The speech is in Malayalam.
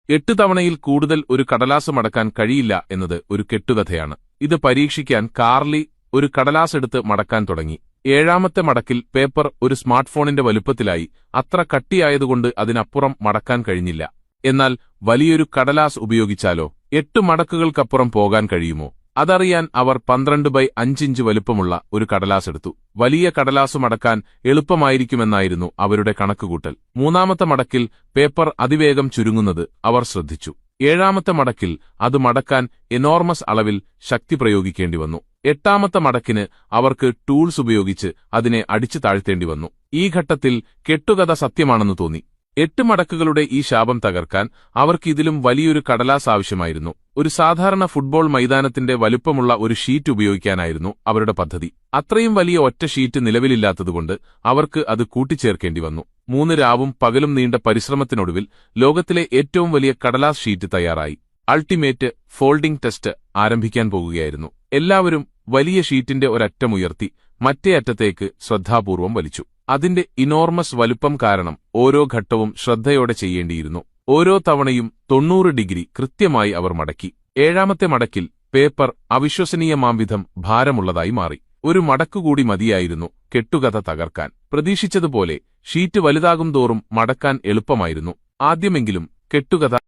8 തവണയിൽ കൂടുതൽ ഒരു കടലാസ് മടക്കാൻ കഴിയില്ല എന്നത് ഒരു കെട്ടുകഥയാണ്. ഇത് പരീക്ഷിക്കാൻ കാർലി ഒരു കടലാസെടുത്ത് മടക്കാൻ തുടങ്ങി. 7ാമത്തെ മടക്കിൽ പേപ്പർ ഒരു സ്മാർട്ട്ഫോണിന്റെ വലുപ്പത്തിലായി. അത്ര കട്ടിയായതുകൊണ്ട് അതിനപ്പുറം മടക്കാൻ കഴിഞ്ഞില്ല. എന്നാൽ വലിയൊരു കടലാസ് ഉപയോഗിച്ചാലോ? 8 മടക്കുകൾക്കപ്പുറം പോകാൻ കഴിയുമോ? അതറിയാൻ അവർ 12x5 ഇഞ്ച് വലുപ്പമുള്ള ഒരു കടലാസെടുത്തു. വലിയ കടലാസു മടക്കാൻ എളുപ്പമായിരിക്കുമെന്നായിരുന്നു അവരുടെ കണക്കുകൂട്ടൽ. 3ാമത്തെ മടക്കിൽ പേപ്പർ അതിവേഗം ചുരുങ്ങുന്നത് അവർ ശ്രദ്ധിച്ചു. 7ാമത്തെ മടക്കിൽ അത് മടക്കാൻ എനോർമസ് അളവിൽ ശക്തി പ്രയോഗിക്കേണ്ടി വന്നു. 8ാമത്തെ മടക്കിന് അവർക്ക് ടൂൾസ് ഉപയോഗിച്ച് അതിനെ അടിച്ചു താഴ്ത്തേണ്ടി വന്നു. ഈ ഘട്ടത്തിൽ കെട്ടുകഥ സത്യമാണെന്ന് തോന്നി. 8 മടക്കുകളുടെ ഈ ശാപം തകർക്കാൻ അവർക്ക് ഇതിലും വലിയൊരു കടലാസ് ആവശ്യമായിരുന്നു. ഒരു സാധാരണ ഫുട്ബോൾ മൈതാനത്തിന്റെ വലുപ്പമുള്ള ഒരു ഷീറ്റ് ഉപയോഗിക്കാനായിരുന്നു അവരുടെ പദ്ധതി. അത്രയും വലിയ ഒറ്റ ഷീറ്റ് നിലവിലില്ലാത്തതുകൊണ്ട് അവർക്ക് അത് കൂട്ടിച്ചേർക്കേണ്ടി വന്നു. 3 രാവും പകലും നീണ്ട പരിശ്രമത്തിനൊടുവിൽ ലോകത്തിലെ ഏറ്റവും വലിയ കടലാസ് ഷീറ്റ് തയ്യാറായി. അൾട്ടിമേറ്റ് ഫോൾഡിംഗ് ടെസ്റ്റ് ആരംഭിക്കാൻ പോകുകയായിരുന്നു. എല്ലാവരും വലിയ ഷീറ്റിന്റെ ഒരറ്റമുയർത്തി മറ്റേ അറ്റത്തേക്ക് ശ്രദ്ധാപൂർവം വലിച്ചു. അതിന്റെ ഇനോർമസ് വലുപ്പം കാരണം ഓരോ ഘട്ടവും ശ്രദ്ധയോടെ ചെയ്യേണ്ടിയിരുന്നു. ഓരോ തവണയും 90 ഡിഗ്രി കൃത്യമായി അവർ മടക്കി. 7ാമത്തെ മടക്കിൽ പേപ്പർ അവിശ്വസനീയമാംവിധം ഭാരമുള്ളതായി മാറി. ഒരു മടക്കുകൂടി മതിയായിരുന്നു കെട്ടുകഥ തകർക്കാൻ. പ്രതീക്ഷിച്ചതുപോലെ ഷീറ്റ് വലുതാകും തോറും മടക്കാൻ എളുപ്പമായിരുന്നു. ആദ്യമെങ്കിലും കെട്ടുകഥ